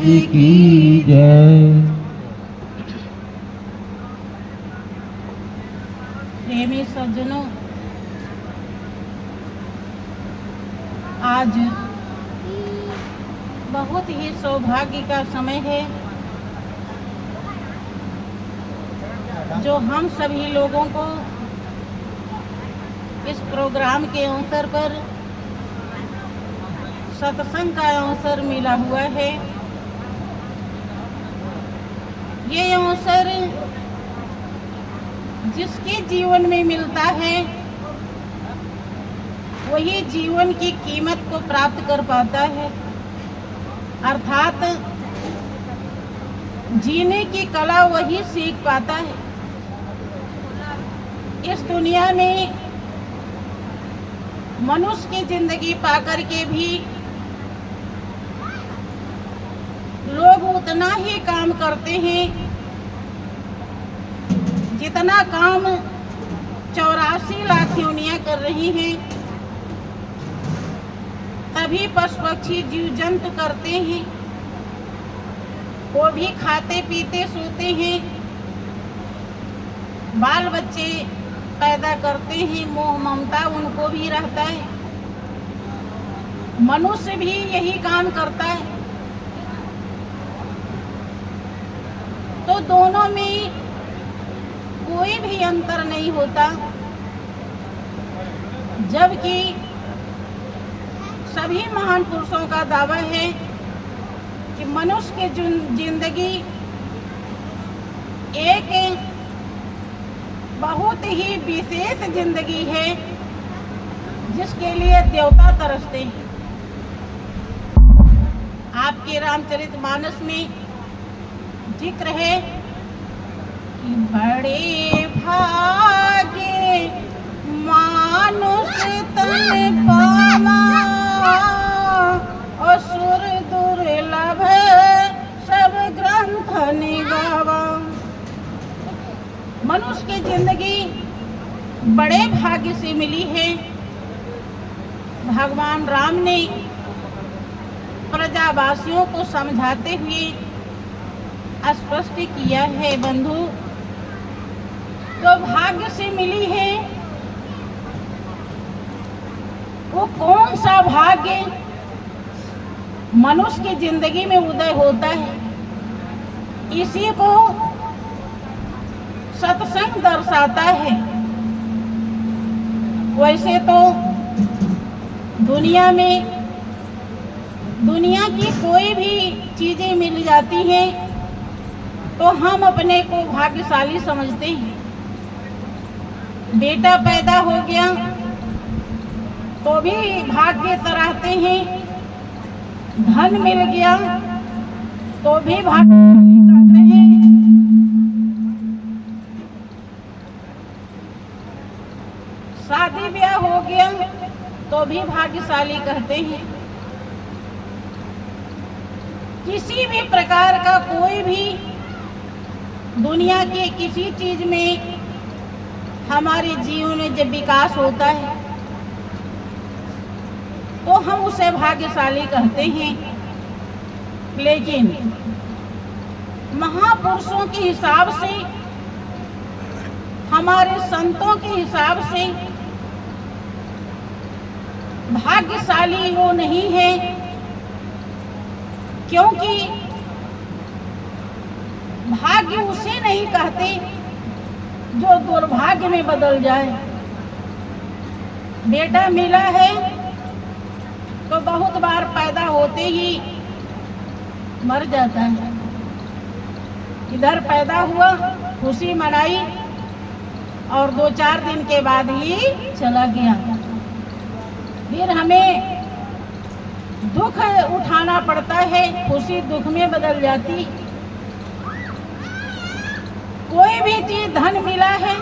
जी की जय। प्रेमी सज्जनों, आज बहुत ही सौभाग्य का समय है जो हम सभी लोगों को इस प्रोग्राम के अवसर पर सत्संग का अवसर मिला हुआ है। ये अवसर जिसके जीवन में मिलता है वही जीवन की कीमत को प्राप्त कर पाता है, अर्थात जीने की कला वही सीख पाता है। इस दुनिया में मनुष्य की जिंदगी पाकर के भी लोग उतना ही काम करते हैं जितना काम 84 लाख योनियां कर रही हैं। सभी पशु पक्षी जीव जंतु करते हैं, वो भी खाते पीते सोते हैं, बाल बच्चे पैदा करते हैं, मोह ममता उनको भी रहता है। मनुष्य भी यही काम करता है। तो दोनों में कोई भी अंतर नहीं होता, जबकि सभी महान पुरुषों का दावा है कि मनुष्य की जिंदगी एक बहुत ही विशेष जिंदगी है जिसके लिए देवता तरसते हैं। आपके रामचरितमानस में जिक्र है कि बड़े भागे मानुष तन पावा, असुर दुर्लभ सब ग्रंथ निगावा। मनुष्य की जिंदगी बड़े भाग्य से मिली है। भगवान राम ने प्रजावासियों को समझाते हुए स्पष्ट किया है, बंधु, तो भाग्य से मिली है वो कौन सा भाग्य मनुष्य की जिंदगी में उदय होता है, इसी को सत्संग दर्शाता है। वैसे तो दुनिया में दुनिया की कोई भी चीजें मिल जाती हैं तो हम अपने को भाग्यशाली समझते हैं। बेटा पैदा हो गया तो भी भाग्य सराहते हैं, धन मिल गया तो भी भाग्यशाली कहते हैं। शादी ब्याह हो गया तो भी भाग्यशाली कहते हैं। किसी भी प्रकार का कोई भी दुनिया के किसी चीज में हमारे जीवन में जब विकास होता है तो हम उसे भाग्यशाली कहते हैं। लेकिन महापुरुषों के हिसाब से, हमारे संतों के हिसाब से भाग्यशाली वो नहीं है, क्योंकि भाग्य उसे नहीं कहते जो दुर्भाग्य में बदल जाए। बेटा मिला है तो बहुत बार पैदा होते ही मर जाता है। इधर पैदा हुआ, खुशी मनाई और 2-4 दिन के बाद ही चला गया। फिर हमें दुख उठाना पड़ता है, खुशी दुख में बदल जाती। कोई भी चीज धन मिला है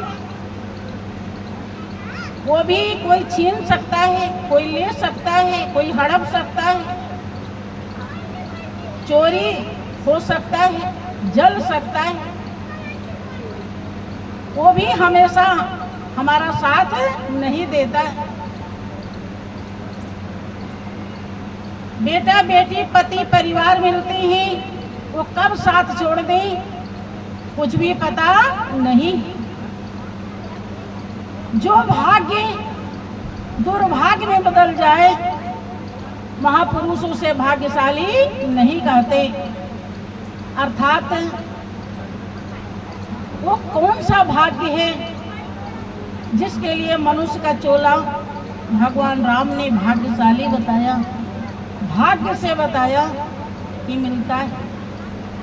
वो भी कोई छीन सकता है, कोई ले सकता है, कोई हड़प सकता है, चोरी हो सकता है, जल सकता है। वो भी हमेशा हमारा साथ नहीं देता है। बेटा बेटी पति परिवार मिलते हैं वो कब साथ छोड़ दे कुछ भी पता नहीं। जो भाग्य दुर्भाग्य में बदल जाए महापुरुष उसे भाग्यशाली नहीं कहते। अर्थात वो कौन सा भाग्य है जिसके लिए मनुष्य का चोला भगवान राम ने भाग्यशाली बताया, भाग्य से बताया कि मिलता है,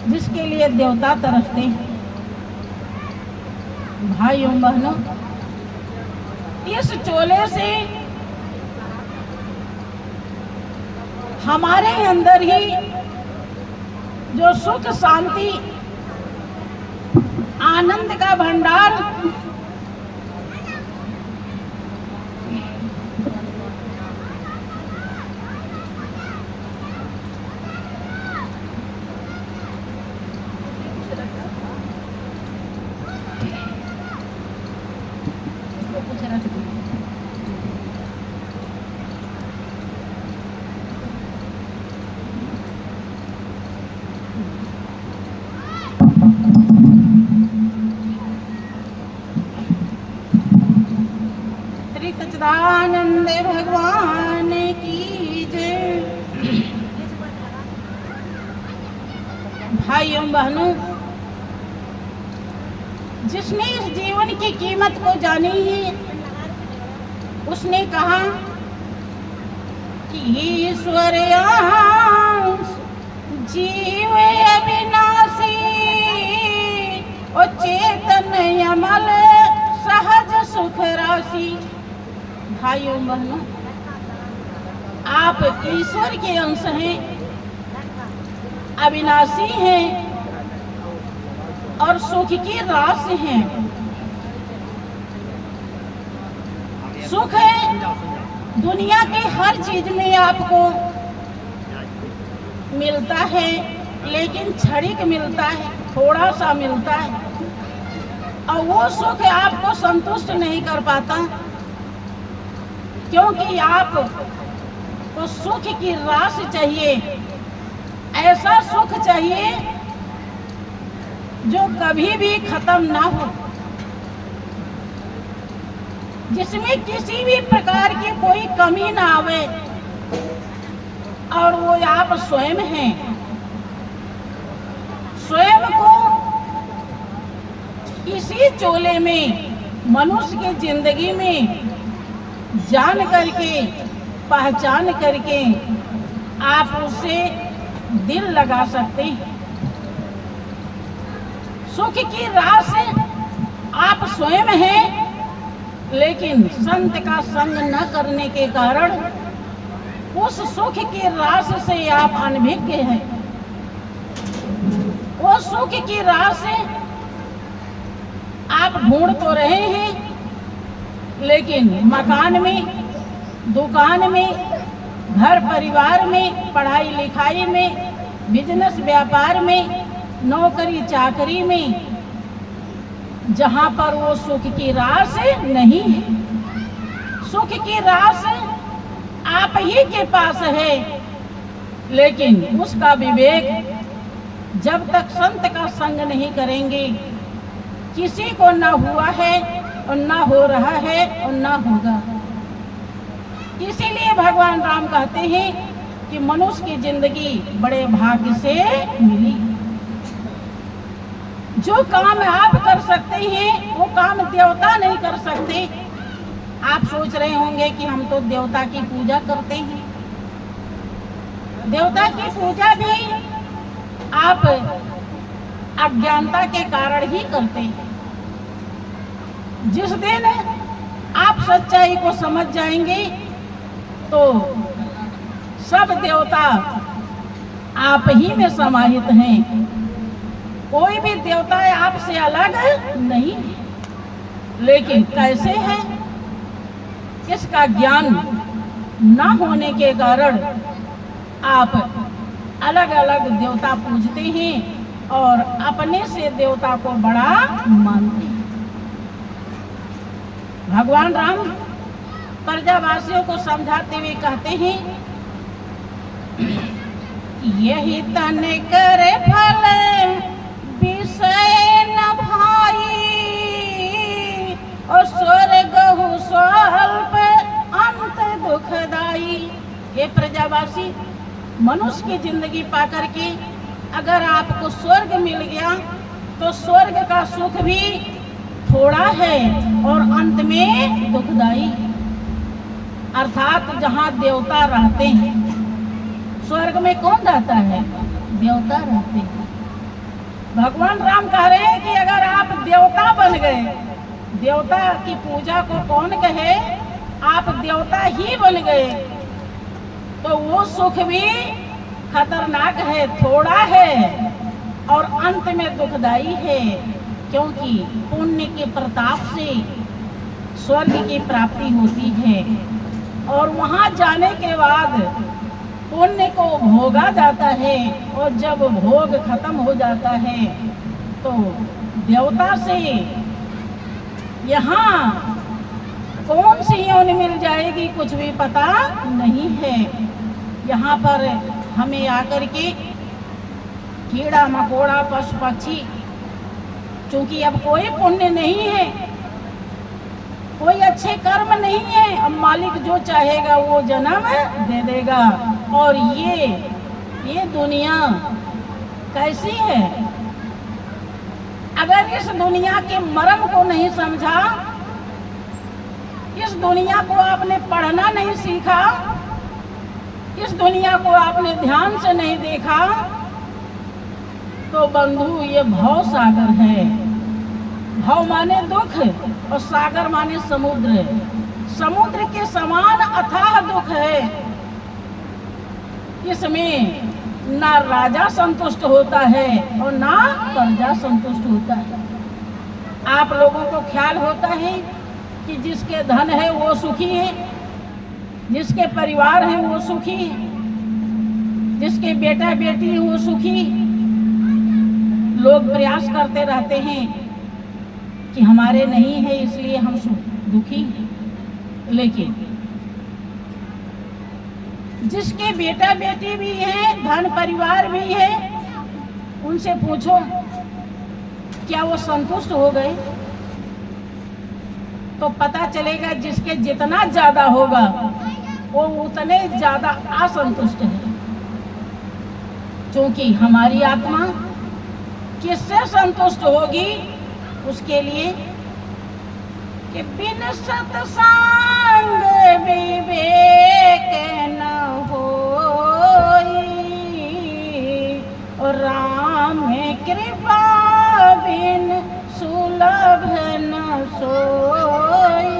जिसके लिए देवता तरसते हैं। भाइयों बहनों, इस चोले से हमारे अंदर ही जो सुख शांति आनंद का भंडार सच्चिदानंद भगवान की जय। भाइयों बहनों, जिसने इस जीवन की कीमत को जानी है उसने कहा कि ईश्वर अंश जीव अविनाशी और चेतन अमल सहज सुख राशि। भाइयों बहनों, आप ईश्वर के अंश हैं, अविनाशी हैं और सुख की राशि हैं। सुख है दुनिया की हर चीज में आपको मिलता है, लेकिन क्षणिक मिलता है, थोड़ा सा मिलता है, और वो सुख आपको संतुष्ट नहीं कर पाता, क्योंकि आपको सुख की राशि चाहिए। ऐसा सुख चाहिए जो कभी भी खत्म ना हो, जिसमें किसी भी प्रकार की कोई कमी ना आवे, और वो आप स्वयं हैं। स्वयं को इसी चोले में मनुष्य की जिंदगी में जान करके पहचान करके आप उसे दिल लगा सकते हैं। सुख की रास आप स्वयं हैं, लेकिन संत का संग न करने के कारण उस सुख की रास से आप अनभिज्ञ हैं। वो सुख की रास आप ढूंढ तो रहे हैं, लेकिन मकान में, दुकान में, घर परिवार में, पढ़ाई लिखाई में, बिजनेस व्यापार में, नौकरी चाकरी में, जहाँ पर वो सुख की रास नहीं है। सुख की रास आप ही के पास है, लेकिन उसका विवेक जब तक संत का संग नहीं करेंगे, किसी को ना हुआ है और ना हो रहा है और ना होगा। इसीलिए भगवान राम कहते हैं कि मनुष्य की जिंदगी बड़े भाग्य से मिली। जो काम आप कर सकते हैं वो काम देवता नहीं कर सकते। आप सोच रहे होंगे कि हम तो देवता की पूजा करते हैं। देवता की पूजा भी आप अज्ञानता के कारण ही करते हैं। जिस दिन आप सच्चाई को समझ जाएंगे तो सब देवता आप ही में समाहित हैं। कोई भी देवता आपसे अलग नहीं है, लेकिन कैसे है, इसका ज्ञान न होने के कारण आप अलग अलग देवता पूजते हैं और अपने से देवता को बड़ा मानते हैं। भगवान राम प्रजावासियों को समझाते हुए कहते हैं यही तन करे फल विषय न भाई, और स्वर्ग स्वल्प अंत दुखदाई। हे प्रजावासी, मनुष्य की जिंदगी पाकर के अगर आपको स्वर्ग मिल गया तो स्वर्ग का सुख भी थोड़ा है और अंत में दुखदाई। अर्थात जहाँ देवता रहते हैं, स्वर्ग में कौन रहता है? देवता रहते हैं। भगवान राम कह रहे हैं कि अगर आप देवता बन गए, देवता की पूजा को कौन कहे, आप देवता ही बन गए, तो वो सुख भी खतरनाक है, थोड़ा है और अंत में दुखदाई है। क्योंकि पुण्य के प्रताप से स्वर्ग की प्राप्ति होती है और वहाँ जाने के बाद पुण्य को भोगा जाता है, और जब भोग खत्म हो जाता है तो देवता से यहाँ कौन सी योनि मिल जाएगी कुछ भी पता नहीं है। यहाँ पर हमें आकर के कीड़ा मकोड़ा पशु पक्षी, चूंकि अब कोई पुण्य नहीं है, कोई अच्छे कर्म नहीं है, अब मालिक जो चाहेगा वो जन्म दे देगा। और ये दुनिया कैसी है? अगर इस दुनिया के मर्म को नहीं समझा, इस दुनिया को आपने पढ़ना नहीं सीखा, इस दुनिया को आपने ध्यान से नहीं देखा, तो बंधु ये भव सागर है। भव माने दुख और सागर माने समुद्र। समुद्र के समान अथाह दुख है। इसमें ना राजा संतुष्ट होता है और ना प्रजा संतुष्ट होता है। आप लोगों को ख्याल होता है कि जिसके धन है वो सुखी है, जिसके परिवार है वो सुखी है, जिसके बेटा बेटी है वो सुखी। लोग प्रयास करते रहते हैं कि हमारे नहीं है इसलिए हम दुखी हैं, लेकिन जिसके बेटा बेटी भी है, धन परिवार भी है, उनसे पूछो क्या वो संतुष्ट हो गए? तो पता चलेगा जिसके जितना ज्यादा होगा वो उतने ज्यादा असंतुष्ट है। क्योंकि हमारी आत्मा किससे संतुष्ट होगी? उसके लिए कि बिन सत्संग विवेक न होई, और राम कृपा बिन सुलभ न सोई।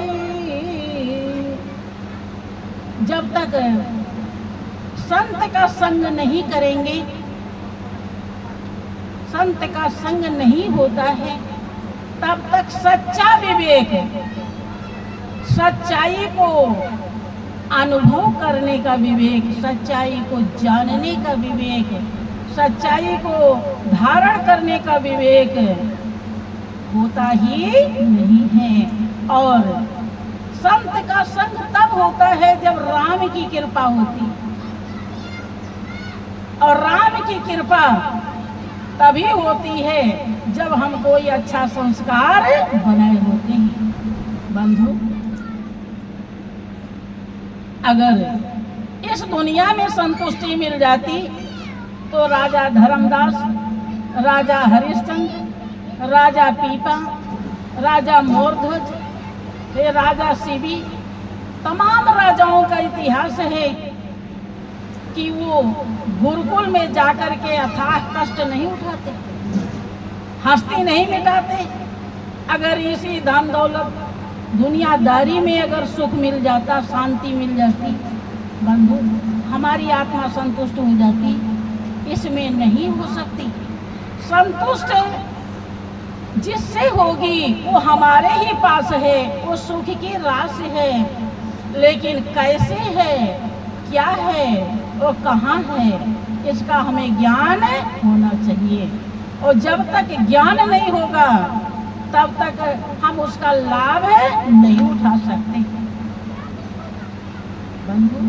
जब तक संत का संग नहीं करेंगे, संत का संग नहीं होता है, तब तक सच्चा विवेक, सच्चाई को अनुभव करने का विवेक, सच्चाई को जानने का विवेक, सच्चाई को धारण करने का विवेक होता ही नहीं है। और संत का संग तब होता है जब राम की कृपा होती, और राम की कृपा तभी होती है जब हम कोई अच्छा संस्कार बनाए होते हैं। बंधु, अगर इस दुनिया में संतुष्टि मिल जाती तो राजा धर्मदास, राजा हरिश्चंद्र, राजा पीपा, राजा मोरध्वज, राजा शिवी, तमाम राजाओं का इतिहास है कि वो गुरुकुल में जाकर के अथाह कष्ट नहीं उठाते, हस्ती नहीं मिटाते। अगर इसी धन दौलत दुनियादारी में अगर सुख मिल जाता, शांति मिल जाती, बंधु हमारी आत्मा संतुष्ट हो जाती। इसमें नहीं हो सकती। संतुष्ट जिससे होगी वो हमारे ही पास है, वो सुख की रास है। लेकिन कैसे है, क्या है, वो कहाँ है, इसका हमें ज्ञान होना चाहिए। और जब तक ज्ञान नहीं होगा तब तक हम उसका लाभ नहीं उठा सकते। बंधु